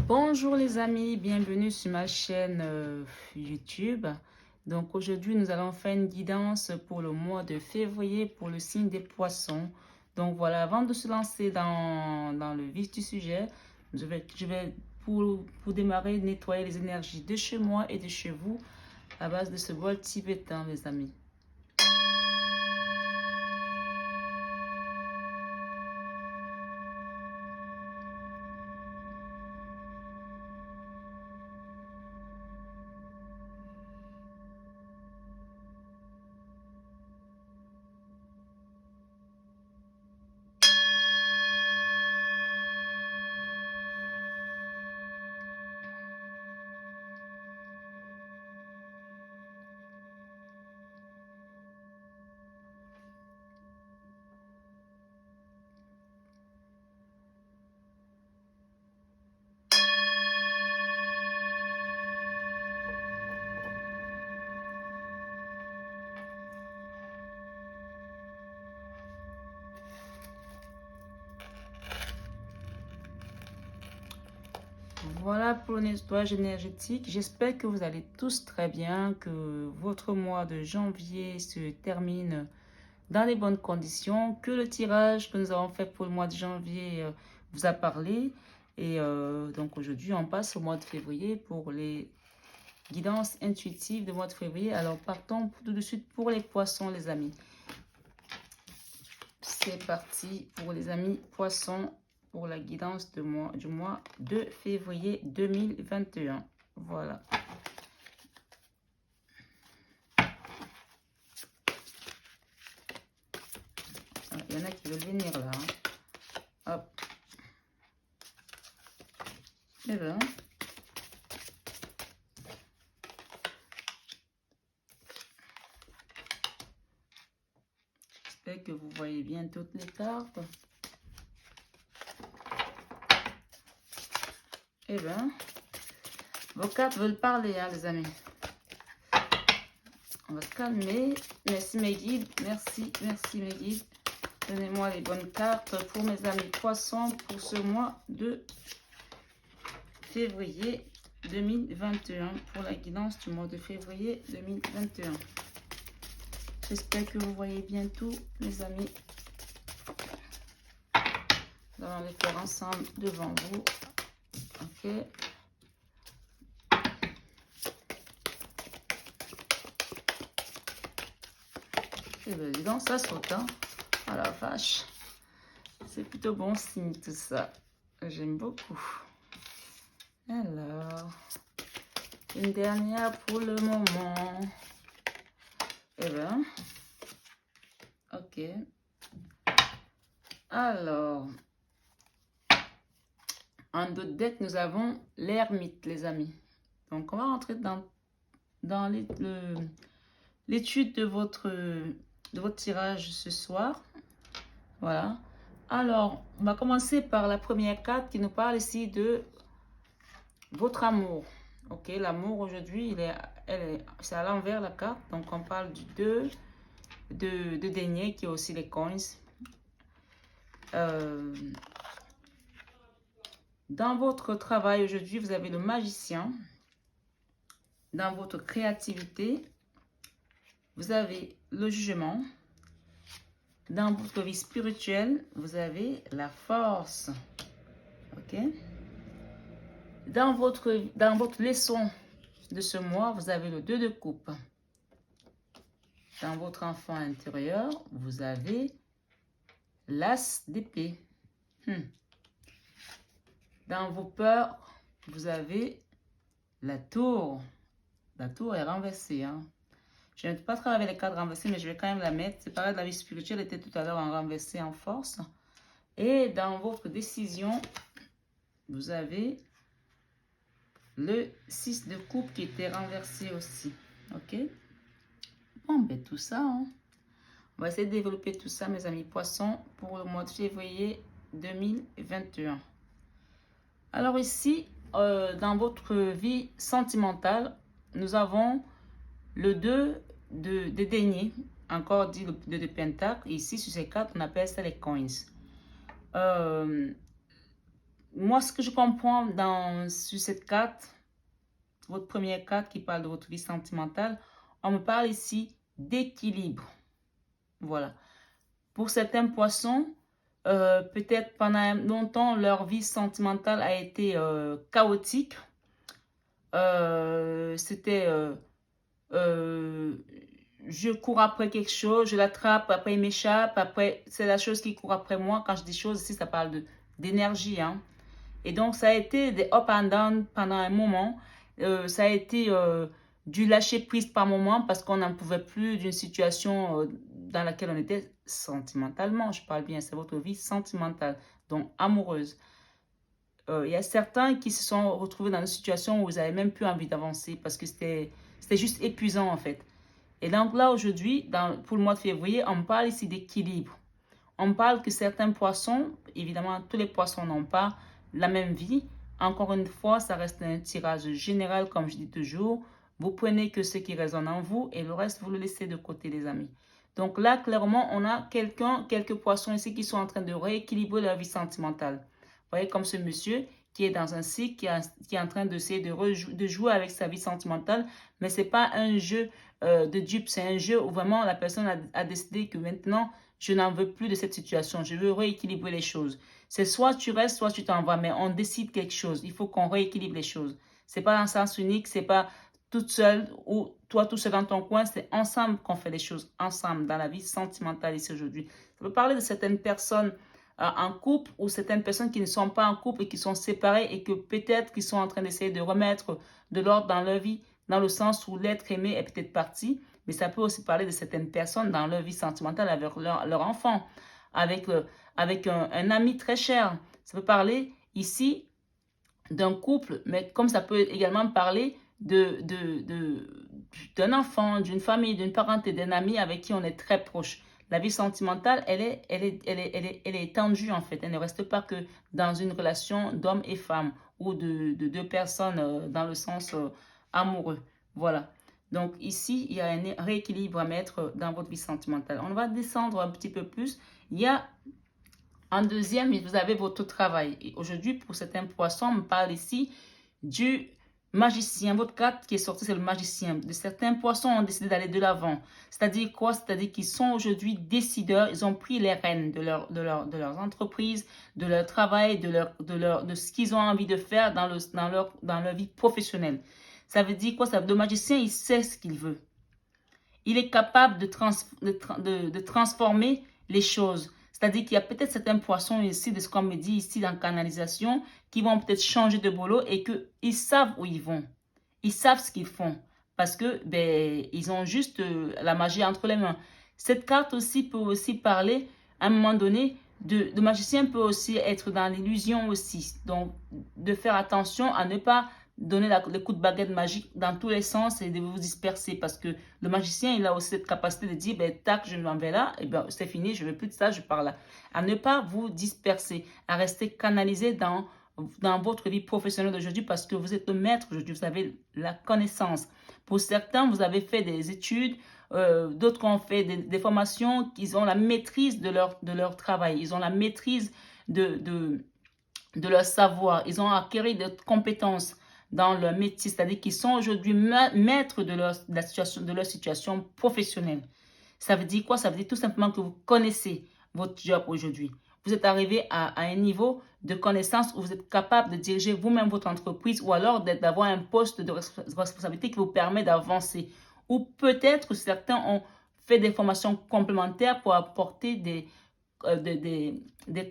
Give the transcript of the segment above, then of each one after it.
Bonjour les amis, bienvenue sur ma chaîne YouTube. Donc aujourd'hui nous allons faire une guidance pour le mois de février pour le signe des poissons. Donc voilà, avant de se lancer dans le vif du sujet, je vais pour démarrer nettoyer les énergies de chez moi et de chez vous à base de ce bol tibétain les amis. Voilà pour le nettoyage énergétique. J'espère que vous allez tous très bien, que votre mois de janvier se termine dans les bonnes conditions, que le tirage que nous avons fait pour le mois de janvier vous a parlé. Et donc aujourd'hui, on passe au mois de février pour les guidances intuitives du mois de février. Alors partons tout de suite pour les poissons, les amis. C'est parti pour les amis poissons pour la guidance du mois de février 2021. Voilà. Il y en a qui veulent venir là. Hop. Et bien. J'espère que vous voyez bien toutes les cartes. Eh bien, vos cartes veulent parler, hein, les amis. On va se calmer. Merci mes guides. Merci mes guides. Donnez-moi les bonnes cartes pour mes amis poissons pour ce mois de février 2021. Pour la guidance du mois de février 2021. J'espère que vous voyez bien tout, les amis. Nous allons les faire ensemble devant vous. Ok. Et bien, dis donc, ça saute, hein. Ah la vache. C'est plutôt bon signe tout ça. J'aime beaucoup. Alors, une dernière pour le moment. Eh bien, ok. Alors, en d'autres deck, nous avons l'ermite, les amis. Donc, on va rentrer dans l'étude de votre tirage ce soir. Voilà. Alors, on va commencer par la première carte qui nous parle ici de votre amour. Ok, l'amour aujourd'hui, c'est à l'envers la carte. Donc, on parle du 2 de denier qui est aussi les coins. Dans votre travail aujourd'hui, vous avez le magicien. Dans votre créativité, vous avez le jugement. Dans votre vie spirituelle, vous avez la force. Ok? Dans votre leçon de ce mois, vous avez le 2 de coupe. Dans votre enfant intérieur, vous avez l'as d'épée. Dans vos peurs, vous avez la tour. La tour est renversée. Hein? Je ne vais pas travailler avec les cartes renversées, mais je vais quand même la mettre. C'est pareil, la vie spirituelle était tout à l'heure en renversée en force. Et dans votre décision, vous avez le 6 de coupe qui était renversé aussi. Ok? Bon, ben tout ça, hein. On va essayer de développer tout ça, mes amis poissons, pour le mois de février 2021. Alors ici, dans votre vie sentimentale, nous avons le 2 de denier, encore dit le 2 de pentacle. Ici, sur ces cartes, on appelle ça les coins. moi, ce que je comprends sur cette carte, votre première carte qui parle de votre vie sentimentale, on me parle ici d'équilibre. Voilà. Pour certains poissons, peut-être pendant longtemps, leur vie sentimentale a été chaotique. C'était je cours après quelque chose, je l'attrape, après il m'échappe, après c'est la chose qui court après moi. Quand je dis chose ici, ça parle d'énergie, hein. Et donc ça a été des up and down pendant un moment. Ça a été du lâcher prise par moment parce qu'on n'en pouvait plus d'une situation dans laquelle on était sentimentalement. Je parle bien, c'est votre vie sentimentale, donc amoureuse. Il y a certains qui se sont retrouvés dans une situation où vous n'avez même plus envie d'avancer parce que c'était juste épuisant en fait. Et donc là aujourd'hui, pour le mois de février, on parle ici d'équilibre. On parle que certains poissons, évidemment tous les poissons n'ont pas la même vie. Encore une fois, ça reste un tirage général comme je dis toujours. Vous prenez que ce qui résonne en vous et le reste, vous le laissez de côté les amis. Donc là, clairement, on a quelques poissons ici qui sont en train de rééquilibrer leur vie sentimentale. Vous voyez comme ce monsieur qui est dans un cycle, qui est en train d'essayer de jouer avec sa vie sentimentale, mais ce n'est pas un jeu de dupe, c'est un jeu où vraiment la personne a décidé que maintenant, je n'en veux plus de cette situation, je veux rééquilibrer les choses. C'est soit tu restes, soit tu t'en vas, mais on décide quelque chose, il faut qu'on rééquilibre les choses. Ce n'est pas un sens unique, ce n'est pas toute seule ou toi tout seul dans ton coin, c'est ensemble qu'on fait les choses, ensemble, dans la vie sentimentale ici aujourd'hui. Ça peut parler de certaines personnes en couple ou certaines personnes qui ne sont pas en couple et qui sont séparées et que peut-être qu'ils sont en train d'essayer de remettre de l'ordre dans leur vie, dans le sens où l'être aimé est peut-être parti, mais ça peut aussi parler de certaines personnes dans leur vie sentimentale avec leur enfant, avec un ami très cher. Ça peut parler ici d'un couple, mais comme ça peut également parler d'un enfant, d'une famille, d'une parenté, d'un ami avec qui on est très proche. La vie sentimentale, elle est étendue en fait. Elle ne reste pas que dans une relation d'homme et femme ou de deux personnes dans le sens amoureux. Voilà. Donc ici, il y a un rééquilibre à mettre dans votre vie sentimentale. On va descendre un petit peu plus. Il y a en deuxième, vous avez votre travail. Et aujourd'hui, pour certains poissons, on me parle ici du magicien. Votre carte qui est sortie, c'est le magicien. De certains poissons ont décidé d'aller de l'avant. C'est-à-dire quoi? C'est-à-dire qu'ils sont aujourd'hui décideurs. Ils ont pris les rênes de leurs entreprises, de leur travail, de ce qu'ils ont envie de faire dans leur vie professionnelle. Ça veut dire quoi? Le magicien, il sait ce qu'il veut. Il est capable de transformer les choses. C'est-à-dire qu'il y a peut-être certains poissons ici, de ce qu'on me dit ici dans canalisation, qui vont peut-être changer de boulot et qu'ils savent où ils vont. Ils savent ce qu'ils font parce que ils ont juste la magie entre les mains. Cette carte aussi peut aussi parler, à un moment donné, le magicien peut aussi être dans l'illusion aussi. Donc, de faire attention à ne pas donner le coup de baguette magique dans tous les sens et de vous disperser parce que le magicien, il a aussi cette capacité de dire, tac, je m'en vais là, et c'est fini, je ne veux plus de ça, je pars là. À ne pas vous disperser, à rester canalisé dans votre vie professionnelle d'aujourd'hui parce que vous êtes le maître aujourd'hui, vous avez la connaissance. Pour certains, vous avez fait des études, d'autres ont fait des formations, ils ont la maîtrise de leur travail, ils ont la maîtrise de leur savoir, ils ont acquis des compétences dans leur métier, c'est-à-dire qu'ils sont aujourd'hui maîtres de leur situation professionnelle. Ça veut dire quoi? Ça veut dire tout simplement que vous connaissez votre job aujourd'hui. Vous êtes arrivé à un niveau de connaissance où vous êtes capable de diriger vous-même votre entreprise ou alors d'avoir un poste de responsabilité qui vous permet d'avancer. Ou peut-être certains ont fait des formations complémentaires pour apporter des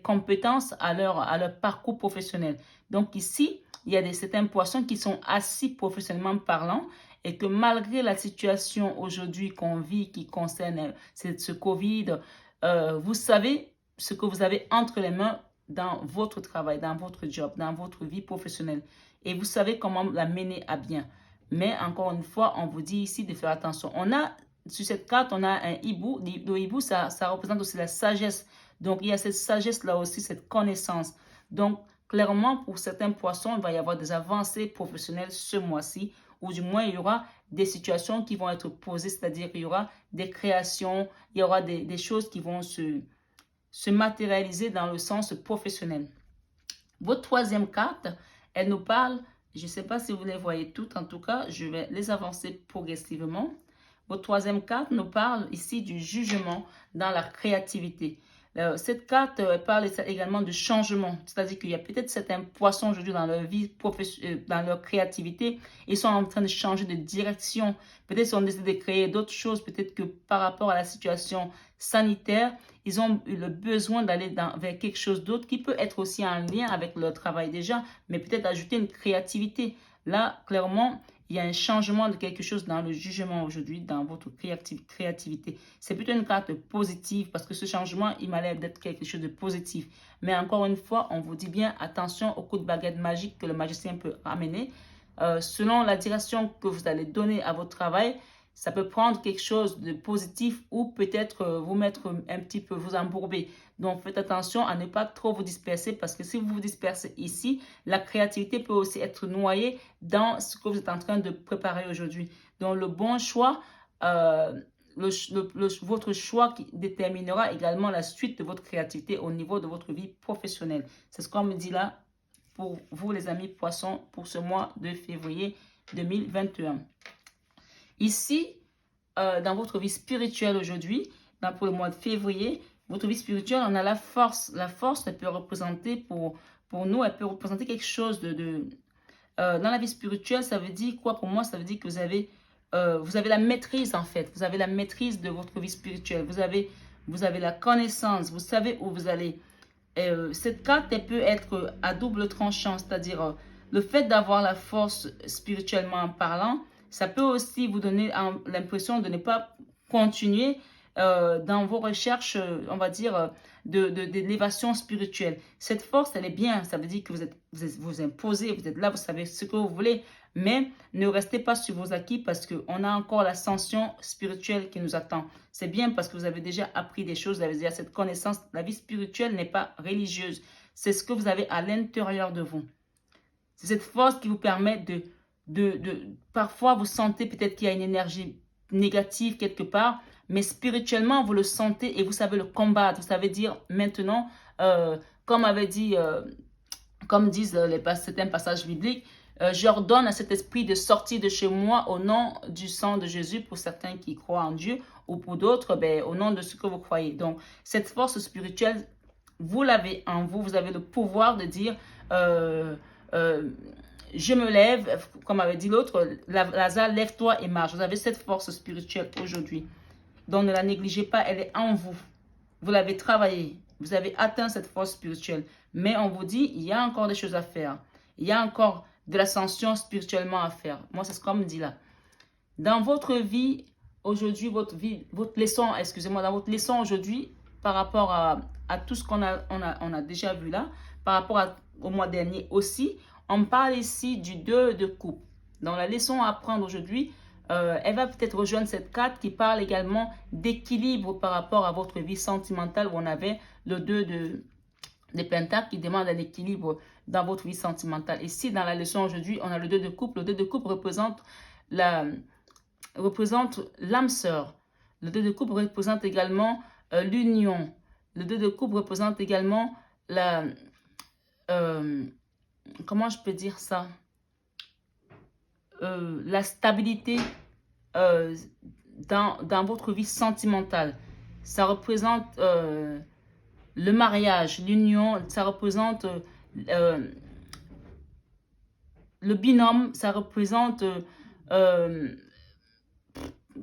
compétences à leur parcours professionnel. Donc ici, il y a certains poissons qui sont assis professionnellement parlant et que malgré la situation aujourd'hui qu'on vit qui concerne ce Covid, vous savez ce que vous avez entre les mains dans votre travail, dans votre job, dans votre vie professionnelle. Et vous savez comment la mener à bien. Mais encore une fois, on vous dit ici de faire attention. Sur cette carte, on a un hibou. Le hibou, ça représente aussi la sagesse. Donc, il y a cette sagesse-là aussi, cette connaissance. Donc, clairement, pour certains poissons, il va y avoir des avancées professionnelles ce mois-ci, ou du moins, il y aura des situations qui vont être posées, c'est-à-dire qu'il y aura des créations, il y aura des choses qui vont se matérialiser dans le sens professionnel. Votre troisième carte, elle nous parle, je ne sais pas si vous les voyez toutes, en tout cas, je vais les avancer progressivement. Votre troisième carte nous parle ici du jugement dans la créativité. Cette carte parle également du changement, c'est-à-dire qu'il y a peut-être certains poissons aujourd'hui dans leur vie, dans leur créativité, ils sont en train de changer de direction. Peut-être qu'ils ont décidé de créer d'autres choses, peut-être que par rapport à la situation sanitaire, ils ont eu le besoin d'aller vers quelque chose d'autre qui peut être aussi en lien avec leur travail déjà, mais peut-être ajouter une créativité. Là, clairement, il y a un changement de quelque chose dans le jugement aujourd'hui, dans votre créativité. C'est plutôt une carte positive parce que ce changement, il m'a l'air d'être quelque chose de positif. Mais encore une fois, on vous dit bien attention au coup de baguette magique que le magicien peut amener. Selon la direction que vous allez donner à votre travail, ça peut prendre quelque chose de positif ou peut-être vous mettre un petit peu, vous embourber. Donc, faites attention à ne pas trop vous disperser parce que si vous vous dispersez ici, la créativité peut aussi être noyée dans ce que vous êtes en train de préparer aujourd'hui. Donc, le bon choix, votre choix qui déterminera également la suite de votre créativité au niveau de votre vie professionnelle. C'est ce qu'on me dit là pour vous, les amis poissons, pour ce mois de février 2021. Ici, dans votre vie spirituelle aujourd'hui, pour le mois de février, votre vie spirituelle, on a la force. La force, elle peut représenter pour nous, elle peut représenter quelque chose dans la vie spirituelle, ça veut dire quoi pour moi? Ça veut dire que vous avez la maîtrise en fait. Vous avez la maîtrise de votre vie spirituelle. Vous avez la connaissance. Vous savez où vous allez. Cette carte, elle peut être à double tranchant, c'est-à-dire le fait d'avoir la force spirituellement parlant, ça peut aussi vous donner l'impression de ne pas continuer dans vos recherches, on va dire, d'élévation spirituelle. Cette force, elle est bien. Ça veut dire que vous imposez, vous êtes là, vous savez ce que vous voulez. Mais ne restez pas sur vos acquis parce qu'on a encore l'ascension spirituelle qui nous attend. C'est bien parce que vous avez déjà appris des choses, vous avez déjà cette connaissance. La vie spirituelle n'est pas religieuse. C'est ce que vous avez à l'intérieur de vous. C'est cette force qui vous permet parfois vous sentez peut-être qu'il y a une énergie négative quelque part, mais spirituellement vous le sentez et vous savez le combattre. Vous savez dire maintenant, comme disent certains passages bibliques, j'ordonne à cet esprit de sortir de chez moi au nom du sang de Jésus pour certains qui croient en Dieu ou pour d'autres, au nom de ce que vous croyez. Donc, cette force spirituelle, vous l'avez en vous. Vous avez le pouvoir de dire, je me lève, comme avait dit l'autre, Lazare, lève-toi et marche. Vous avez cette force spirituelle aujourd'hui. Donc, ne la négligez pas, elle est en vous. Vous l'avez travaillée. Vous avez atteint cette force spirituelle. Mais on vous dit, il y a encore des choses à faire. Il y a encore de l'ascension spirituellement à faire. Moi, c'est ce qu'on me dit là. Dans votre vie, aujourd'hui, votre leçon, excusez-moi, dans votre leçon aujourd'hui, par rapport à tout ce qu'on a déjà vu là, par rapport au mois dernier aussi, on parle ici du 2 de coupe. Dans la leçon à apprendre aujourd'hui, elle va peut-être rejoindre cette carte qui parle également d'équilibre par rapport à votre vie sentimentale où on avait le 2 des pentacles qui demande un équilibre dans votre vie sentimentale. Ici, dans la leçon aujourd'hui, on a le 2 de coupe. Le 2 de coupe représente l'âme sœur. Le 2 de coupe représente également l'union. Le 2 de coupe représente également comment je peux dire ça? La stabilité dans votre vie sentimentale. Ça représente le mariage, l'union, ça représente le binôme, ça représente,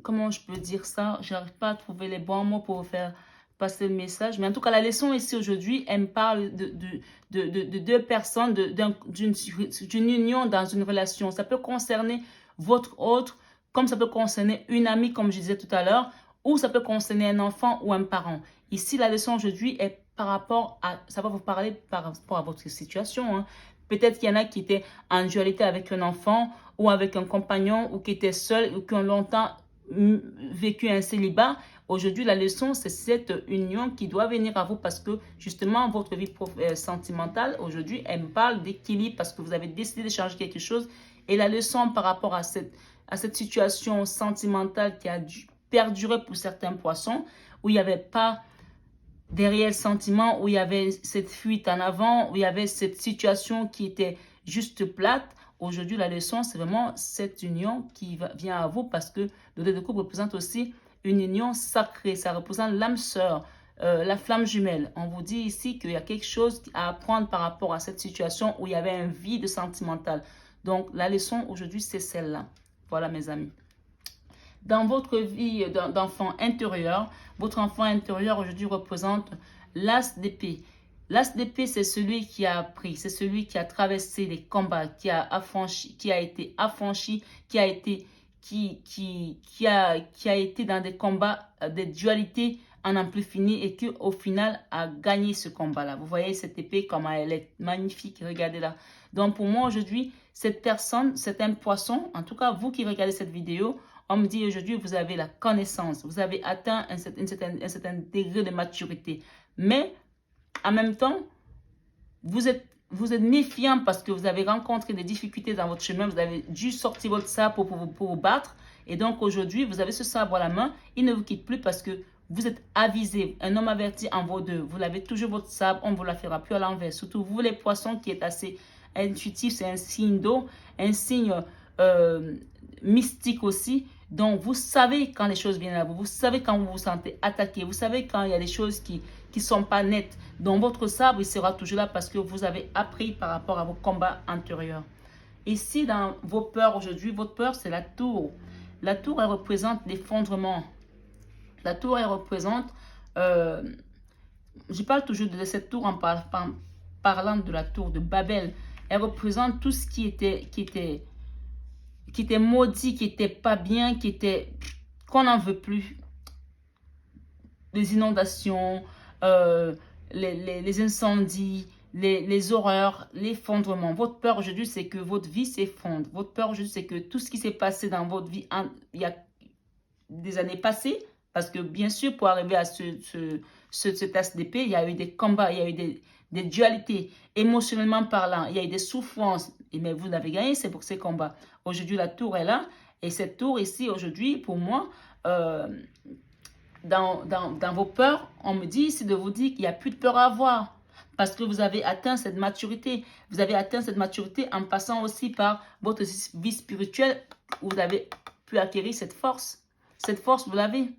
comment je peux dire ça? Je n'arrive pas à trouver les bons mots pour vous faire passer le message. Mais en tout cas, la leçon ici aujourd'hui, elle me parle de deux personnes, d'une union dans une relation. Ça peut concerner votre autre, comme ça peut concerner une amie, comme je disais tout à l'heure, ou ça peut concerner un enfant ou un parent. Ici, la leçon aujourd'hui est par rapport à, ça va vous parler par rapport à votre situation. Hein. Peut-être qu'il y en a qui étaient en dualité avec un enfant ou avec un compagnon ou qui étaient seuls ou qui ont longtemps vécu un célibat. Aujourd'hui, la leçon, c'est cette union qui doit venir à vous parce que justement, votre vie sentimentale, aujourd'hui, elle me parle d'équilibre parce que vous avez décidé de changer quelque chose. Et la leçon par rapport à cette situation sentimentale qui a dû perdurer pour certains poissons, où il n'y avait pas des réels sentiments, où il y avait cette fuite en avant, où il y avait cette situation qui était juste plate. Aujourd'hui, la leçon, c'est vraiment cette union qui vient à vous, parce que le dé de coupe représente aussi une union sacrée. Ça représente l'âme sœur, la flamme jumelle. On vous dit ici qu'il y a quelque chose à apprendre par rapport à cette situation où il y avait un vide sentimental. Donc, la leçon aujourd'hui, c'est celle-là. Voilà, mes amis. Dans votre vie d'enfant intérieur, votre enfant intérieur aujourd'hui représente l'as d'épée. L'as d'épée, c'est celui qui a appris, c'est celui qui a traversé les combats, qui a été affranchi, qui a été dans des combats, des dualités en n'en plus fini, et qui au final a gagné ce combat-là. Vous voyez cette épée, comme elle est magnifique, regardez-la. Donc pour moi aujourd'hui, cette personne, c'est un poisson, en tout cas vous qui regardez cette vidéo, on me dit aujourd'hui, vous avez la connaissance, vous avez atteint un certain degré de maturité. Mais en même temps, vous êtes méfiant parce que vous avez rencontré des difficultés dans votre chemin, vous avez dû sortir votre sabre pour vous battre. Et donc aujourd'hui, vous avez ce sabre à la main, il ne vous quitte plus parce que vous êtes avisé. Un homme averti en vaut deux. Vous l'avez toujours votre sabre, on ne vous la fera plus à l'envers. Surtout vous les poissons qui êtes assez intuitifs, c'est un signe d'eau, un signe mystique aussi. Donc, vous savez quand les choses viennent à vous. Vous savez quand vous vous sentez attaqué. Vous savez quand il y a des choses qui ne sont pas nettes. Donc, votre sabre, il sera toujours là parce que vous avez appris par rapport à vos combats antérieurs. Ici, dans vos peurs aujourd'hui, votre peur, c'est la tour. La tour, elle représente l'effondrement. La tour, elle représente... je parle toujours de cette tour en parlant de la tour de Babel. Elle représente tout ce qui était maudit, qui était pas bien, qu'on n'en veut plus. Les inondations, les incendies, les horreurs, l'effondrement. Votre peur aujourd'hui, c'est que votre vie s'effondre. Votre peur aujourd'hui, c'est que tout ce qui s'est passé dans votre vie, il y a des années passées, parce que bien sûr, pour arriver à ce tasse d'épée, il y a eu des combats, il y a eu des dualités, émotionnellement parlant, il y a eu des souffrances, mais vous l'avez gagné, c'est pour ces combats. Aujourd'hui, la tour est là, et cette tour ici, aujourd'hui, pour moi, dans vos peurs, on me dit ici de vous dire qu'il n'y a plus de peur à avoir, parce que vous avez atteint cette maturité. Vous avez atteint cette maturité en passant aussi par votre vie spirituelle, où vous avez pu acquérir cette force. Cette force, vous l'avez.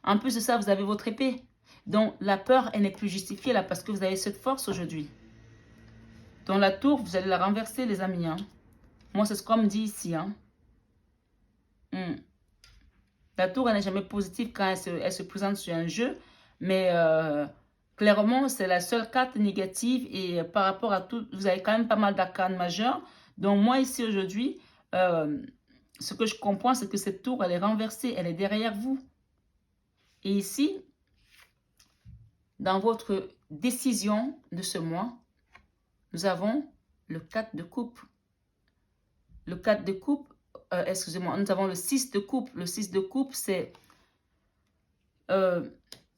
En plus de ça, vous avez votre épée. Donc, la peur, elle n'est plus justifiée là parce que vous avez cette force aujourd'hui. Donc, la tour, vous allez la renverser, les amis. Hein. Moi, c'est ce qu'on me dit ici. Hein. La tour, elle n'est jamais positive quand elle se présente sur un jeu. Mais clairement, c'est la seule carte négative. Et par rapport à tout, vous avez quand même pas mal d'arcanes majeures. Donc, moi, ici, aujourd'hui, ce que je comprends, c'est que cette tour, elle est renversée. Elle est derrière vous. Et ici, dans votre décision de ce mois, nous avons le 4 de coupe. Le 4 de coupe, excusez-moi, nous avons le 6 de coupe. Le 6 de coupe, c'est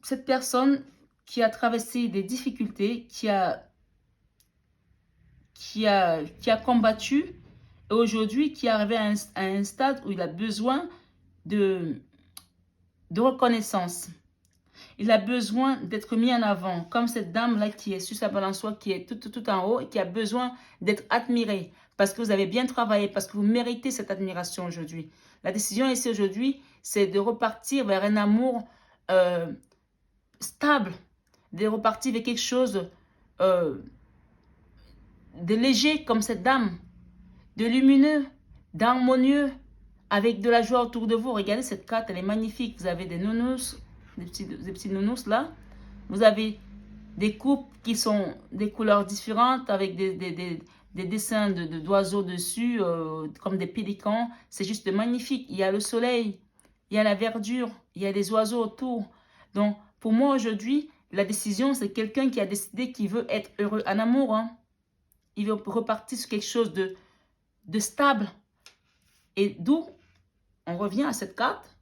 cette personne qui a traversé des difficultés, qui a combattu, et aujourd'hui qui est arrivé à un stade où il a besoin de reconnaissance. Il a besoin d'être mis en avant, comme cette dame-là qui est sur sa balançoire, qui est tout en haut et qui a besoin d'être admirée parce que vous avez bien travaillé, parce que vous méritez cette admiration aujourd'hui. La décision ici aujourd'hui, c'est de repartir vers un amour stable, de repartir vers quelque chose de léger comme cette dame, de lumineux, d'harmonieux, avec de la joie autour de vous. Regardez cette carte, elle est magnifique. Vous avez des nounous, des petits nounous là. Vous avez des coupes qui sont des couleurs différentes avec des dessins d'oiseaux dessus, comme des pélicans. C'est juste magnifique. Il y a le soleil, il y a la verdure, il y a des oiseaux autour. Donc, pour moi aujourd'hui, la décision, c'est quelqu'un qui a décidé qu'il veut être heureux en amour. Hein. Il veut repartir sur quelque chose de stable. Et d'où on revient à cette carte,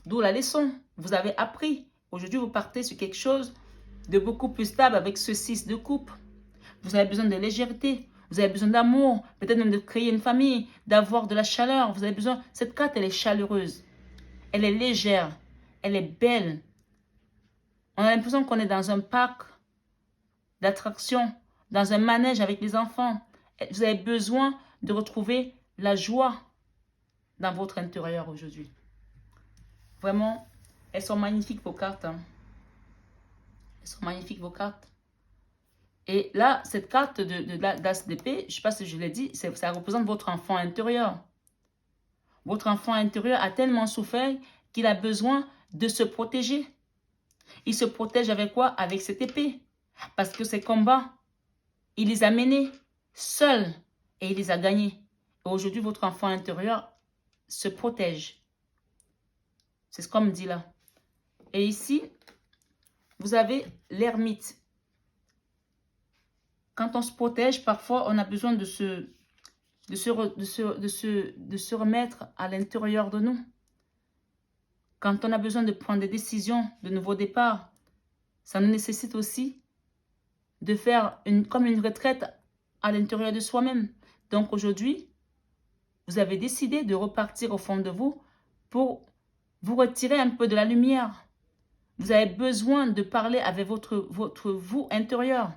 d'où la leçon. Vous avez appris. Aujourd'hui, vous partez sur quelque chose de beaucoup plus stable avec ce 6 de coupe. Vous avez besoin de légèreté. Vous avez besoin d'amour. Peut-être même de créer une famille, d'avoir de la chaleur. Vous avez besoin... Cette carte, elle est chaleureuse. Elle est légère. Elle est belle. On a l'impression qu'on est dans un parc d'attractions, dans un manège avec les enfants. Vous avez besoin de retrouver la joie dans votre intérieur aujourd'hui. Vraiment, elles sont magnifiques vos cartes. Hein. Elles sont magnifiques vos cartes. Et là, cette carte d'As d'épée, je ne sais pas si je l'ai dit, ça représente votre enfant intérieur. Votre enfant intérieur a tellement souffert qu'il a besoin de se protéger. Il se protège avec quoi? Avec cette épée. Parce que ces combats, il les a menés seuls et il les a gagnés. Et aujourd'hui, votre enfant intérieur se protège. C'est ce qu'on me dit là. Et ici, vous avez l'ermite. Quand on se protège, parfois, on a besoin de se remettre à l'intérieur de nous. Quand on a besoin de prendre des décisions de nouveau départ, ça nous nécessite aussi de faire comme une retraite à l'intérieur de soi-même. Donc aujourd'hui, vous avez décidé de repartir au fond de vous pour vous retirer un peu de la lumière. Vous avez besoin de parler avec votre vous intérieur,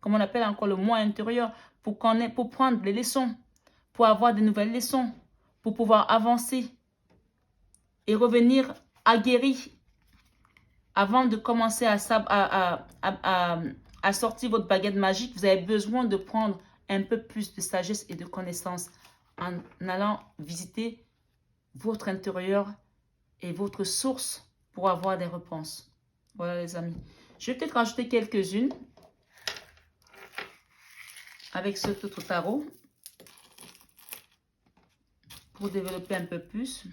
comme on appelle encore le moi intérieur, pour prendre les leçons, pour avoir de nouvelles leçons, pour pouvoir avancer et revenir aguerri avant de commencer à sortir votre baguette magique. Vous avez besoin de prendre un peu plus de sagesse et de connaissance en allant visiter votre intérieur et votre source pour avoir des réponses. Voilà les amis. Je vais peut-être rajouter quelques-unes avec ce autre tarot pour développer un peu plus.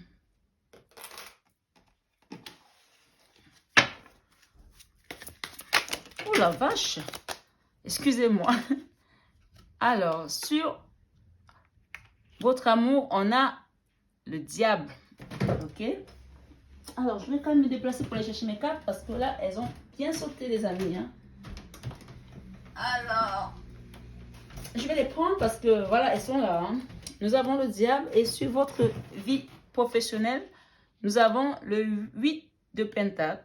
Oh la vache! Excusez-moi. Alors, sur votre amour, on a le diable. Ok? Alors, je vais quand même me déplacer pour aller chercher mes cartes parce que là, elles ont bien sauté, les amis. Hein. Alors, je vais les prendre parce que, voilà, elles sont là. Hein. Nous avons le diable et sur votre vie professionnelle, nous avons le 8 de Pentacle.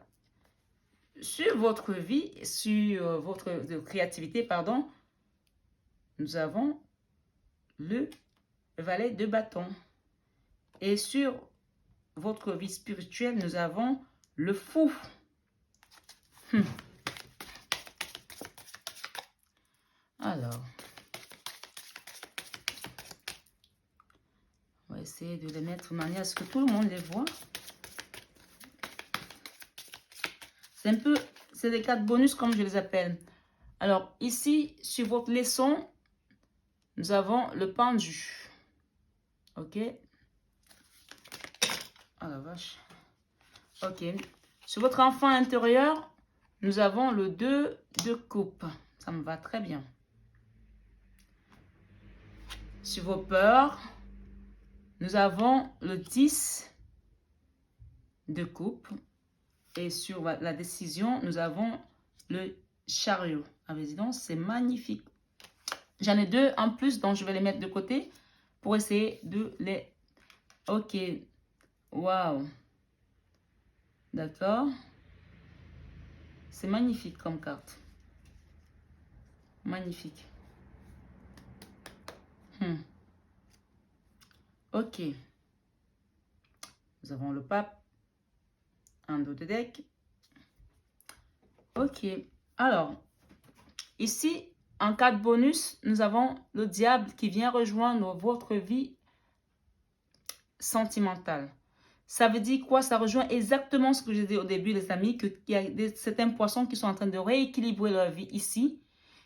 Sur votre vie, sur votre créativité, pardon, nous avons le valet de bâton. Et sur votre vie spirituelle, nous avons le fou. Alors, on va essayer de les mettre de manière à ce que tout le monde les voit. C'est un peu, c'est des cartes bonus comme je les appelle. Alors, ici, sur votre leçon, nous avons le pendu. Ok. Ah la vache. Ok. Sur votre enfant intérieur, nous avons le 2 de coupe. Ça me va très bien. Sur vos peurs, nous avons le 10 de coupe. Et sur la décision, nous avons le chariot. Ah, donc, c'est magnifique. J'en ai deux en plus, donc je vais les mettre de côté pour essayer de les... Ok. Waouh. D'accord. C'est magnifique comme carte. Magnifique. Ok. Nous avons le pape. Un dos de deck. Ok. Alors, ici, en carte bonus, nous avons le diable qui vient rejoindre votre vie sentimentale. Ça veut dire quoi? Ça rejoint exactement ce que j'ai dit au début, les amis, qu'il y a certains poissons qui sont en train de rééquilibrer leur vie ici,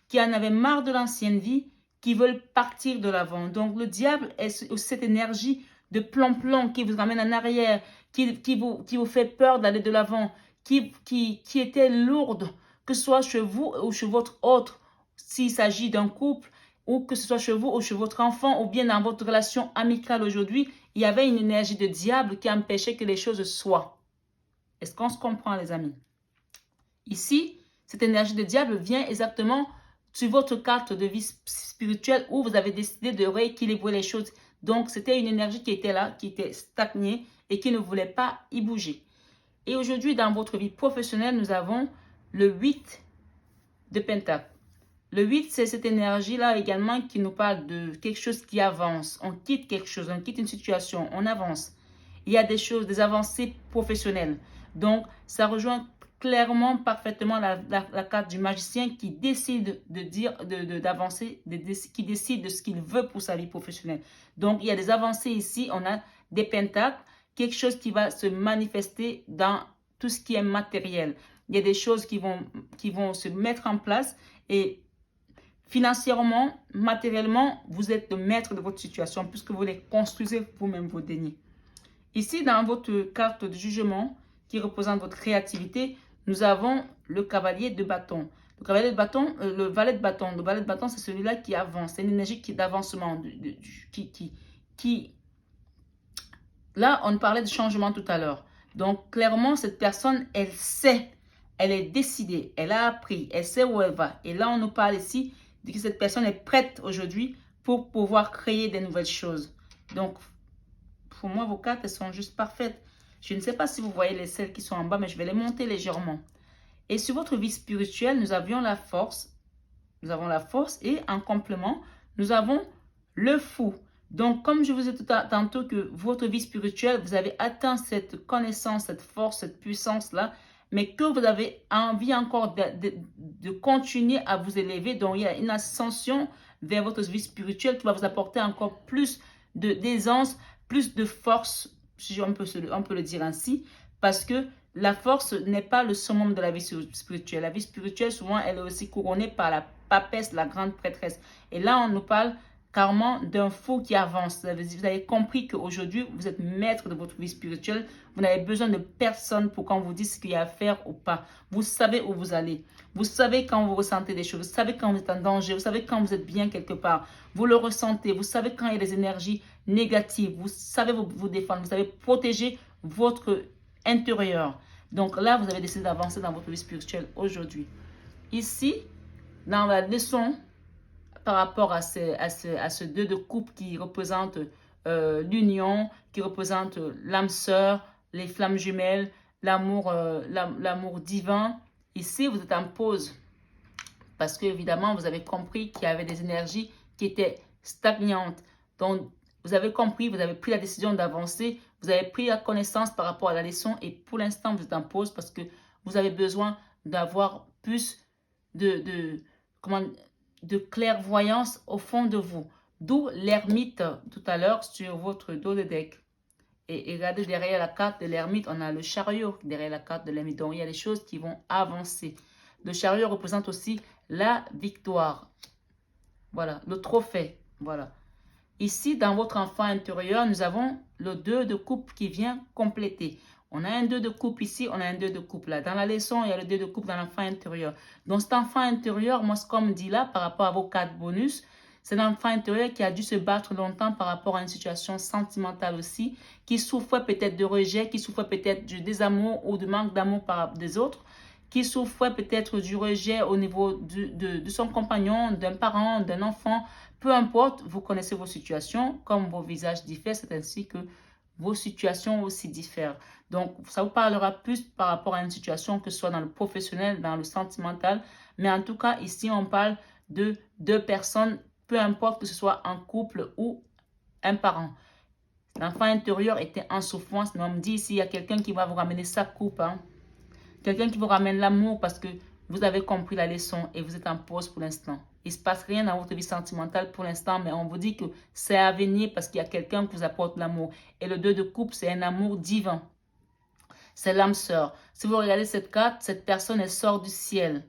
qui en avaient marre de l'ancienne vie, qui veulent partir de l'avant. Donc, le diable est aussi cette énergie de plomb-plomb qui vous ramène en arrière, qui vous fait peur d'aller de l'avant, qui était lourde, que ce soit chez vous ou chez votre autre, s'il s'agit d'un couple, ou que ce soit chez vous ou chez votre enfant, ou bien dans votre relation amicale aujourd'hui, il y avait une énergie de diable qui empêchait que les choses soient. Est-ce qu'on se comprend, les amis? Ici, cette énergie de diable vient exactement sur votre carte de vie spirituelle où vous avez décidé de rééquilibrer les choses. Donc, c'était une énergie qui était là, qui était stagnée et qui ne voulait pas y bouger. Et aujourd'hui, dans votre vie professionnelle, nous avons le 8 de Pentacle. Le 8, c'est cette énergie-là également qui nous parle de quelque chose qui avance. On quitte quelque chose, on quitte une situation, on avance. Il y a des choses, des avancées professionnelles. Donc, ça rejoint clairement, parfaitement la carte du magicien qui décide d'avancer, qui décide de ce qu'il veut pour sa vie professionnelle. Donc, il y a des avancées ici. On a des pentacles, quelque chose qui va se manifester dans tout ce qui est matériel. Il y a des choses qui vont se mettre en place et financièrement, matériellement, vous êtes le maître de votre situation puisque vous les construisez vous-même vos deniers. Ici, dans votre carte de jugement qui représente votre créativité, nous avons le cavalier de bâton. Le cavalier de bâton, le valet de bâton. Le valet de bâton, c'est celui-là qui avance. C'est une énergie d'avancement. Là, on parlait de changement tout à l'heure. Donc, clairement, cette personne, elle sait, elle est décidée, elle a appris, elle sait où elle va. Et là, on nous parle ici de que cette personne est prête aujourd'hui pour pouvoir créer des nouvelles choses. Donc, pour moi, vos cartes, elles sont juste parfaites. Je ne sais pas si vous voyez celles qui sont en bas, mais je vais les monter légèrement. Et sur votre vie spirituelle, nous avions la force. Nous avons la force et en complément, nous avons le fou. Donc, comme je vous ai dit tantôt que votre vie spirituelle, vous avez atteint cette connaissance, cette force, cette puissance-là, mais que vous avez envie encore de continuer à vous élever. Donc, il y a une ascension vers votre vie spirituelle qui va vous apporter encore plus d'aisance, plus de force, si on peut le dire ainsi, parce que la force n'est pas le summum de la vie spirituelle. La vie spirituelle, souvent, elle est aussi couronnée par la papesse, la grande prêtresse. Et là, on nous parle carrément d'un fou qui avance. Vous avez compris qu'aujourd'hui, vous êtes maître de votre vie spirituelle. Vous n'avez besoin de personne pour qu'on vous dise ce qu'il y a à faire ou pas. Vous savez où vous allez. Vous savez quand vous ressentez des choses. Vous savez quand vous êtes en danger. Vous savez quand vous êtes bien quelque part. Vous le ressentez. Vous savez quand il y a des énergies négatives. Vous savez vous défendre. Vous savez protéger votre intérieur. Donc là, vous avez décidé d'avancer dans votre vie spirituelle aujourd'hui. Ici, dans la leçon, par rapport à ce 2 de coupe qui représente l'union, qui représente l'âme sœur, les flammes jumelles, l'amour divin. Ici, vous êtes en pause parce que évidemment, vous avez compris qu'il y avait des énergies qui étaient stagnantes. Donc, vous avez compris, vous avez pris la décision d'avancer, vous avez pris la connaissance par rapport à la leçon et pour l'instant, vous êtes en pause parce que vous avez besoin d'avoir plus de clairvoyance au fond de vous. D'où l'ermite tout à l'heure sur votre dos de deck. Et regardez derrière la carte de l'ermite, on a le chariot derrière la carte de l'ermite. Donc il y a des choses qui vont avancer. Le chariot représente aussi la victoire. Voilà, le trophée. Voilà. Ici, dans votre enfant intérieur, nous avons le 2 de coupe qui vient compléter. On a un 2 de coupe ici, on a un 2 de coupe là. Dans la leçon, il y a le 2 de coupe dans l'enfant intérieur. Donc, cet enfant intérieur, moi, ce qu'on me dit là, par rapport à vos 4 bonus, c'est un enfant intérieur qui a dû se battre longtemps par rapport à une situation sentimentale aussi, qui souffrait peut-être de rejet, qui souffrait peut-être du désamour ou de manque d'amour par des autres, qui souffrait peut-être du rejet au niveau de son compagnon, d'un parent, d'un enfant. Peu importe, vous connaissez vos situations, comme vos visages diffèrent, c'est ainsi que vos situations aussi diffèrent. Donc, ça vous parlera plus par rapport à une situation, que ce soit dans le professionnel, dans le sentimental. Mais en tout cas, ici, on parle de 2 personnes, peu importe que ce soit un couple ou un parent. L'enfant intérieur était en souffrance. Mais on me dit ici, il y a quelqu'un qui va vous ramener sa coupe. Hein? Quelqu'un qui vous ramène l'amour parce que vous avez compris la leçon et vous êtes en pause pour l'instant. Il ne se passe rien dans votre vie sentimentale pour l'instant, mais on vous dit que c'est à venir parce qu'il y a quelqu'un qui vous apporte l'amour. Et le 2 de coupe, c'est un amour divin. C'est l'âme sœur. Si vous regardez cette carte, cette personne, elle sort du ciel.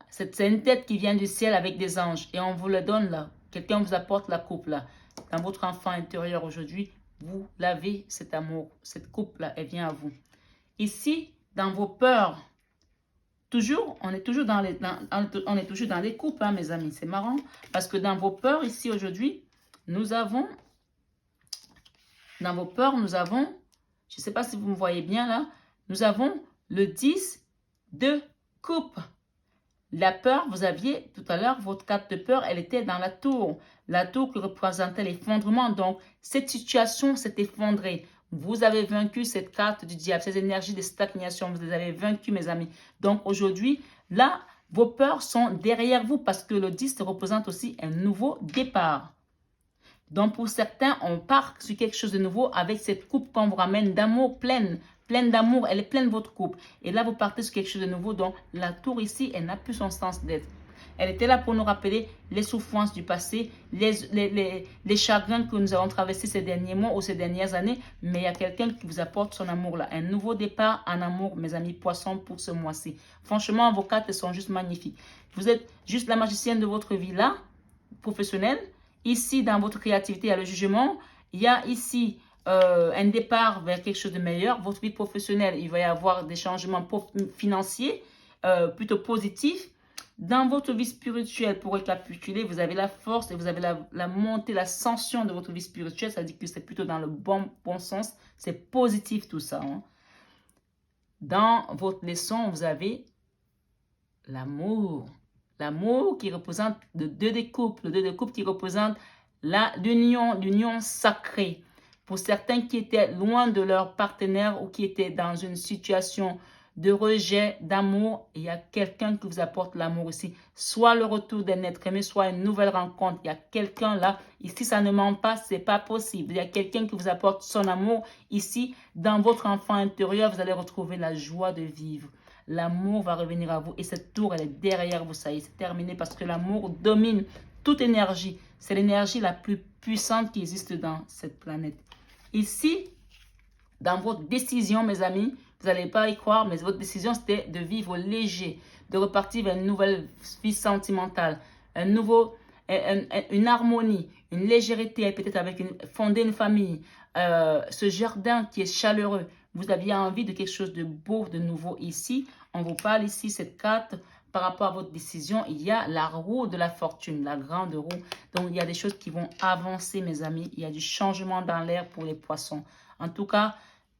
C'est une tête qui vient du ciel avec des anges. Et on vous le donne là. Quelqu'un vous apporte la coupe là. Dans votre enfant intérieur aujourd'hui, vous l'avez, cet amour. Cette coupe là, elle vient à vous. Ici, dans vos peurs, on est toujours dans les coupes, hein, mes amis. C'est marrant parce que dans vos peurs, ici aujourd'hui, nous avons, dans vos peurs, nous avons, je ne sais pas si vous me voyez bien là, nous avons le 10 de coupe. La peur, vous aviez tout à l'heure, votre carte de peur, elle était dans la tour. La tour qui représentait l'effondrement. Donc, cette situation s'est effondrée. Vous avez vaincu cette carte du diable, ces énergies de stagnation. Vous les avez vaincues, mes amis. Donc aujourd'hui, là, vos peurs sont derrière vous parce que le 10 représente aussi un nouveau départ. Donc pour certains, on part sur quelque chose de nouveau avec cette coupe qu'on vous ramène d'amour pleine d'amour. Elle est pleine votre coupe. Et là, vous partez sur quelque chose de nouveau. Donc la tour ici, elle n'a plus son sens d'être. Elle était là pour nous rappeler les souffrances du passé, les chagrins que nous avons traversés ces derniers mois ou ces dernières années. Mais il y a quelqu'un qui vous apporte son amour là. Un nouveau départ en amour, mes amis poissons, pour ce mois-ci. Franchement, vos cartes sont juste magnifiques. Vous êtes juste la magicienne de votre vie là, professionnelle. Ici, dans votre créativité, il y a le jugement. Il y a ici un départ vers quelque chose de meilleur. Votre vie professionnelle, il va y avoir des changements financiers plutôt positifs. Dans votre vie spirituelle, pour récapituler, vous avez la force et vous avez la montée, l'ascension de votre vie spirituelle. Ça dit que c'est plutôt dans le bon sens. C'est positif tout ça. Hein. Dans votre leçon, vous avez l'amour. L'amour qui représente le 2 de coupe. Le 2 de coupe qui représente l'union sacrée. Pour certains qui étaient loin de leur partenaire ou qui étaient dans une situation de rejet, d'amour, il y a quelqu'un qui vous apporte l'amour ici. Soit le retour d'un être aimé, soit une nouvelle rencontre. Il y a quelqu'un là. Ici, ça ne ment pas, c'est pas possible. Il y a quelqu'un qui vous apporte son amour. Ici, dans votre enfant intérieur, vous allez retrouver la joie de vivre. L'amour va revenir à vous. Et cette tour, elle est derrière vous. Ça y est, c'est terminé parce que l'amour domine toute énergie. C'est l'énergie la plus puissante qui existe dans cette planète. Ici, dans votre décision, mes amis, vous n'allez pas y croire, mais votre décision, c'était de vivre léger, de repartir vers une nouvelle vie sentimentale, une harmonie, une légèreté, peut-être avec fonder une famille, ce jardin qui est chaleureux. Vous aviez envie de quelque chose de beau, de nouveau ici. On vous parle ici, cette carte, par rapport à votre décision, il y a la roue de la fortune, la grande roue. Donc, il y a des choses qui vont avancer, mes amis. Il y a du changement dans l'air pour les poissons. En tout cas,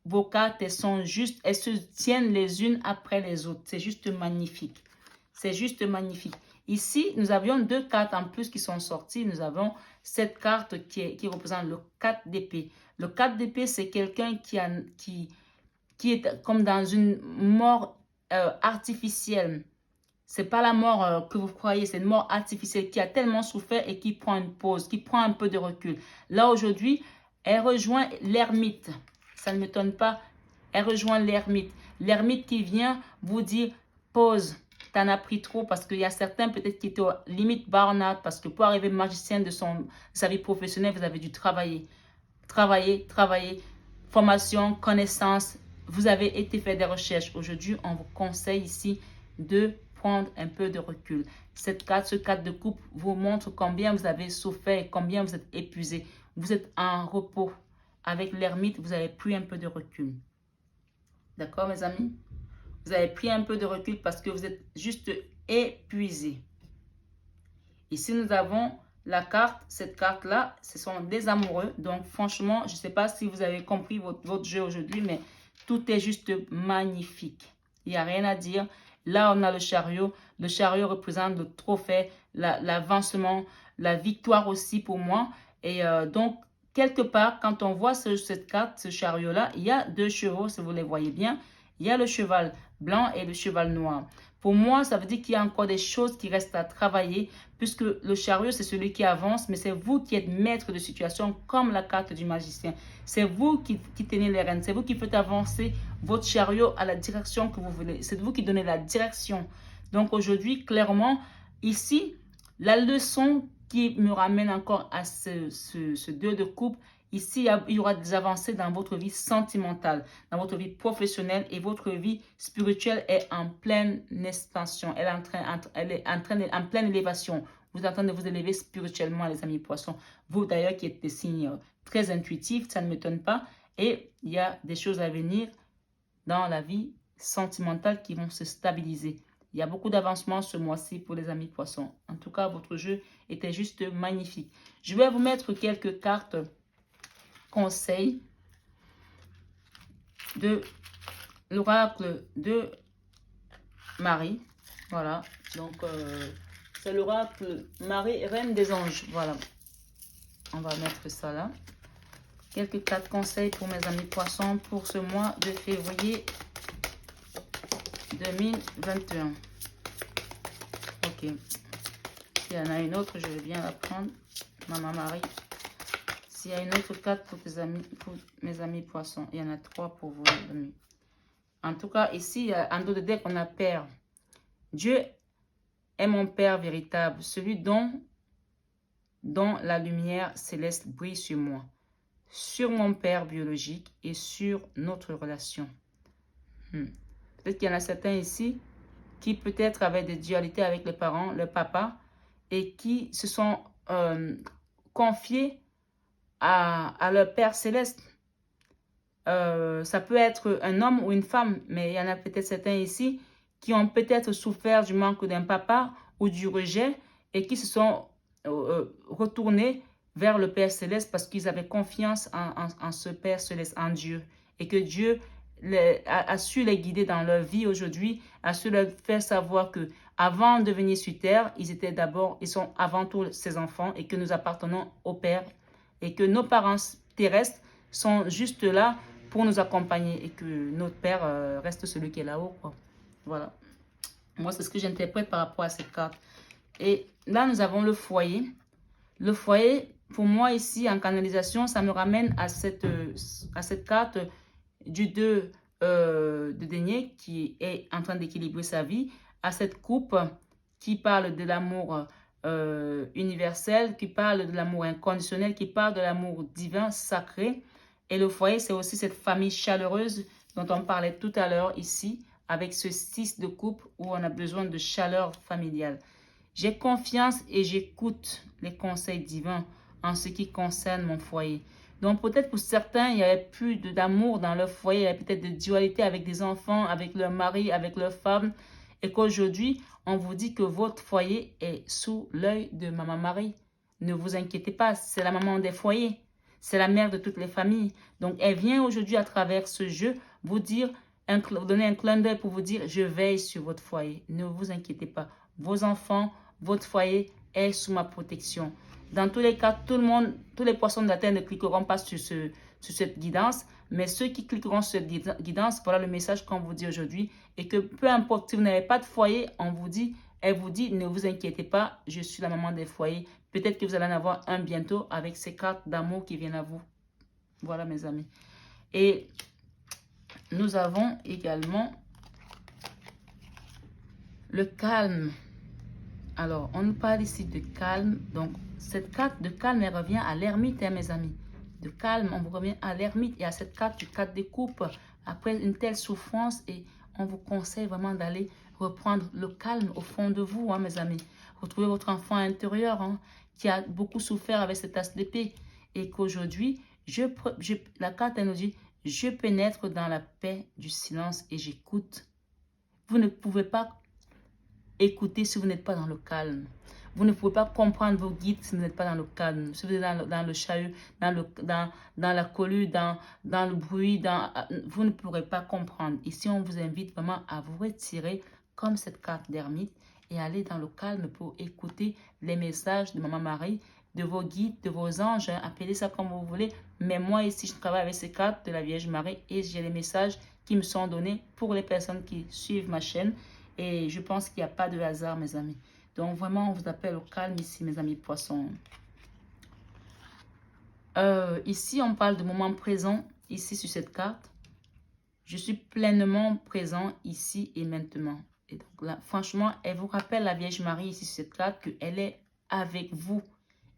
vos cartes, elles sont juste, elles se tiennent les unes après les autres. C'est juste magnifique. C'est juste magnifique. Ici, nous avions 2 cartes en plus qui sont sorties. Nous avons cette carte qui représente le 4 d'épée. Le 4 d'épée, c'est quelqu'un qui est comme dans une mort artificielle. C'est pas la mort que vous croyez, c'est une mort artificielle qui a tellement souffert et qui prend une pause, qui prend un peu de recul. Là, aujourd'hui, elle rejoint l'ermite. Ça ne m'étonne pas. Elle rejoint l'ermite. L'ermite qui vient vous dire, pause, t'en as pris trop, parce qu'il y a certains peut-être qui étaient limite burn-out, parce que pour arriver magicien de sa vie professionnelle, vous avez dû travailler. Travailler. Formation, connaissance. Vous avez été fait des recherches. Aujourd'hui, on vous conseille ici de prendre un peu de recul. Ce 4 de coupe vous montre combien vous avez souffert, combien vous êtes épuisé. Vous êtes en repos. Avec l'ermite, vous avez pris un peu de recul. D'accord, mes amis? Vous avez pris un peu de recul parce que vous êtes juste épuisé. Ici, nous avons la carte. Cette carte-là, ce sont des amoureux. Donc, franchement, je ne sais pas si vous avez compris votre jeu aujourd'hui, mais tout est juste magnifique. Il n'y a rien à dire. Là, on a le chariot. Le chariot représente le trophée, l'avancement, la victoire aussi pour moi. Et donc, quelque part, quand on voit cette carte, ce chariot-là, il y a 2 chevaux, si vous les voyez bien. Il y a le cheval blanc et le cheval noir. Pour moi, ça veut dire qu'il y a encore des choses qui restent à travailler, puisque le chariot, c'est celui qui avance, mais c'est vous qui êtes maître de situation, comme la carte du magicien. C'est vous qui tenez les rênes, c'est vous qui faites avancer votre chariot à la direction que vous voulez. C'est vous qui donnez la direction. Donc aujourd'hui, clairement, ici, la leçon qui me ramène encore à ce 2 de coupe, ici, il y aura des avancées dans votre vie sentimentale, dans votre vie professionnelle et votre vie spirituelle est en pleine expansion. Elle est en pleine élévation. Vous êtes en train de vous élever spirituellement, les amis poissons. Vous, d'ailleurs, qui êtes des signes très intuitifs, ça ne m'étonne pas. Et il y a des choses à venir dans la vie sentimentale qui vont se stabiliser. Il y a beaucoup d'avancements ce mois-ci pour les amis poissons. En tout cas, votre jeu était juste magnifique. Je vais vous mettre quelques cartes conseils de l'oracle de Marie. Voilà. Donc, c'est l'oracle Marie, reine des anges. Voilà. On va mettre ça là. Quelques 4 conseils pour mes amis poissons pour ce mois de février 2021. Ok. S'il y en a une autre, je vais bien la prendre. Maman Marie. S'il y a une autre carte pour tes amis, pour mes amis poissons. Il y en a 3 pour vous, les amis. En tout cas, ici, en dos de deck, on a Père. Dieu est mon Père véritable, celui dont la lumière céleste brille sur moi, sur mon Père biologique et sur notre relation. Peut-être qu'il y en a certains ici qui peut-être avaient des dualités avec les parents, le papa, et qui se sont confiés à leur Père céleste. Ça peut être un homme ou une femme, mais il y en a peut-être certains ici qui ont peut-être souffert du manque d'un papa ou du rejet et qui se sont retournés vers le Père céleste parce qu'ils avaient confiance en ce Père céleste, en Dieu, et que Dieu a su les guider dans leur vie aujourd'hui, a su leur faire savoir que avant de venir sur terre, ils sont avant tout ses enfants et que nous appartenons au Père et que nos parents terrestres sont juste là pour nous accompagner et que notre Père reste celui qui est là-haut, quoi. Voilà. Moi, c'est ce que j'interprète par rapport à cette carte. Et là, nous avons le foyer. Le foyer, pour moi, ici, en canalisation, ça me ramène à cette carte du 2 de denier qui est en train d'équilibrer sa vie, à cette coupe qui parle de l'amour universel, qui parle de l'amour inconditionnel, qui parle de l'amour divin, sacré. Et le foyer, c'est aussi cette famille chaleureuse dont on parlait tout à l'heure ici, avec ce 6 de coupe où on a besoin de chaleur familiale. J'ai confiance et j'écoute les conseils divins en ce qui concerne mon foyer. Donc peut-être pour certains, il n'y avait plus d'amour dans leur foyer, il y avait peut-être de dualité avec des enfants, avec leur mari, avec leur femme. Et qu'aujourd'hui, on vous dit que votre foyer est sous l'œil de Maman Marie. Ne vous inquiétez pas, c'est la maman des foyers. C'est la mère de toutes les familles. Donc, elle vient aujourd'hui à travers ce jeu vous dire, donner un clin d'œil pour vous dire, je veille sur votre foyer. Ne vous inquiétez pas. Vos enfants, votre foyer est sous ma protection. Dans tous les cas, tout le monde, tous les poissons de la terre ne cliqueront pas sur cette guidance, mais ceux qui cliqueront sur cette guidance, voilà le message qu'on vous dit aujourd'hui. Et que peu importe si vous n'avez pas de foyer, elle vous dit, ne vous inquiétez pas, je suis la maman des foyers. Peut-être que vous allez en avoir un bientôt avec ces cartes d'amour qui viennent à vous. Voilà mes amis. Et nous avons également le calme. Alors, on nous parle ici de calme. Donc, cette carte de calme, elle revient à l'ermite, hein, mes amis. De calme, on vous revient à l'ermite et à cette carte du 4 de coupe. Après une telle souffrance, et on vous conseille vraiment d'aller reprendre le calme au fond de vous, hein, mes amis. Retrouvez votre enfant intérieur hein, qui a beaucoup souffert avec cette as d'épée. Et qu'aujourd'hui, la carte, elle nous dit, je pénètre dans la paix du silence et j'écoute. Vous ne pouvez pas écouter si vous n'êtes pas dans le calme. Vous ne pouvez pas comprendre vos guides si vous n'êtes pas dans le calme. Si vous êtes dans le chahut, dans la cohue, dans le bruit, vous ne pourrez pas comprendre. Ici, on vous invite vraiment à vous retirer comme cette carte d'ermite et aller dans le calme pour écouter les messages de Maman Marie, de vos guides, de vos anges. Hein, appelez ça comme vous voulez. Mais moi, ici, je travaille avec ces cartes de la Vierge Marie et j'ai les messages qui me sont donnés pour les personnes qui suivent ma chaîne. Et je pense qu'il n'y a pas de hasard, mes amis. Donc, vraiment, on vous appelle au calme ici, mes amis poissons. Ici, on parle de moment présent, ici, sur cette carte. Je suis pleinement présent ici et maintenant. Et donc, là, franchement, elle vous rappelle la Vierge Marie ici, sur cette carte, qu'elle est avec vous,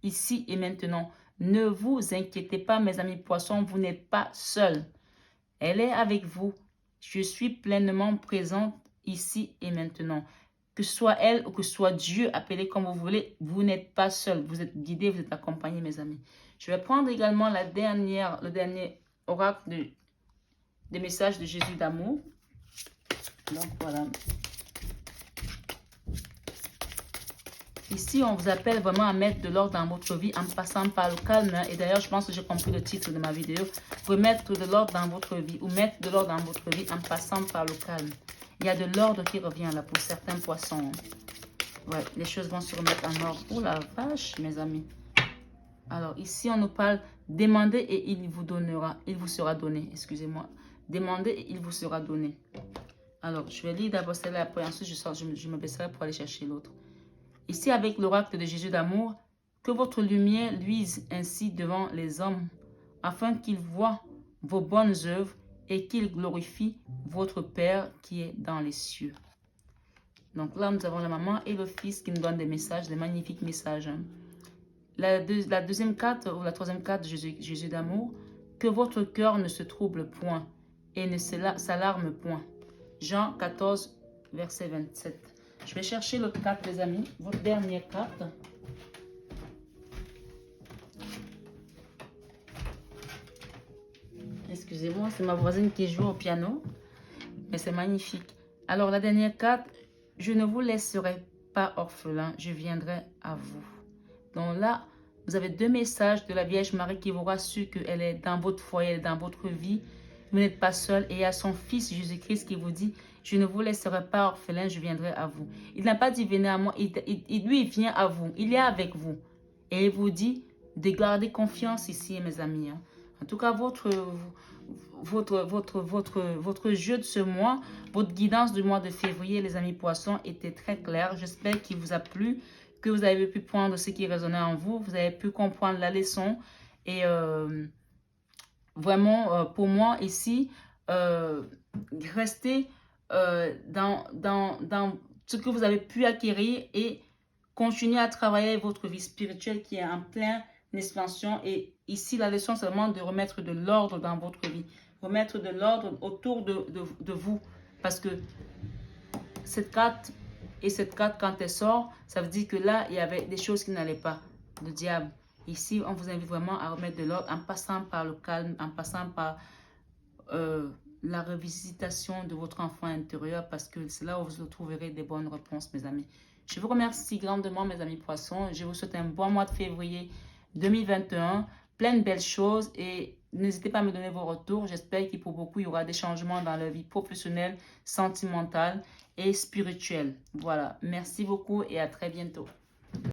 ici et maintenant. Ne vous inquiétez pas, mes amis poissons, vous n'êtes pas seuls. Elle est avec vous. Je suis pleinement présente ici et maintenant. Que ce soit elle ou que ce soit Dieu, appelez comme vous voulez, vous n'êtes pas seul. Vous êtes guidés, vous êtes accompagnés, mes amis. Je vais prendre également le dernier oracle des messages de Jésus d'amour. Donc voilà. Ici, on vous appelle vraiment à mettre de l'ordre dans votre vie en passant par le calme. Et d'ailleurs, je pense que j'ai compris le titre de ma vidéo. Remettre de l'ordre dans votre vie ou mettre de l'ordre dans votre vie en passant par le calme. Il y a de l'ordre qui revient là pour certains poissons. Ouais, les choses vont se remettre en ordre. Oh la vache, mes amis. Alors, ici, on nous parle, demandez et il vous donnera, il vous sera donné, excusez-moi. Demandez et il vous sera donné. Alors, je vais lire d'abord celle-là, après ensuite je me baisserai pour aller chercher l'autre. Ici, avec l'oracle de Jésus d'amour, que votre lumière luise ainsi devant les hommes, afin qu'ils voient vos bonnes œuvres et qu'ils glorifient votre Père qui est dans les cieux. Donc là, nous avons la maman et le fils qui nous donnent des messages, des magnifiques messages. La deuxième carte, ou la troisième carte de Jésus d'amour, que votre cœur ne se trouble point et ne s'alarme point. Jean 14, verset 27. Je vais chercher l'autre carte, les amis, votre dernière carte. Excusez-moi, c'est ma voisine qui joue au piano, mais c'est magnifique. Alors, la dernière carte, je ne vous laisserai pas orphelin, je viendrai à vous. Donc là, vous avez deux messages de la Vierge Marie qui vous rassure qu'elle est dans votre foyer, elle est dans votre vie. Vous n'êtes pas seul. Et il y a son fils Jésus-Christ qui vous dit, je ne vous laisserai pas orphelin, je viendrai à vous. Il n'a pas dit, venez à moi, lui, il vient à vous, il est avec vous. Et il vous dit de garder confiance ici, mes amis. En tout cas, votre jeu de ce mois, votre guidance du mois de février, les amis poissons, était très claire. J'espère qu'il vous a plu, que vous avez pu prendre ce qui résonnait en vous, vous avez pu comprendre la leçon. Et vraiment, pour moi, ici, restez dans ce que vous avez pu acquérir et continuez à travailler votre vie spirituelle qui est en pleine expansion. Et ici, la leçon, c'est vraiment de remettre de l'ordre dans votre vie. Remettre de l'ordre autour de vous. Parce que cette carte, quand elle sort, ça veut dire que là, il y avait des choses qui n'allaient pas. Le diable. Ici, on vous invite vraiment à remettre de l'ordre en passant par le calme, en passant par la revisitation de votre enfant intérieur, parce que c'est là où vous trouverez des bonnes réponses, mes amis. Je vous remercie grandement, mes amis poissons. Je vous souhaite un bon mois de février 2021, plein de belles choses, et n'hésitez pas à me donner vos retours. J'espère que pour beaucoup, il y aura des changements dans leur vie professionnelle, sentimentale et spirituelle. Voilà, merci beaucoup et à très bientôt.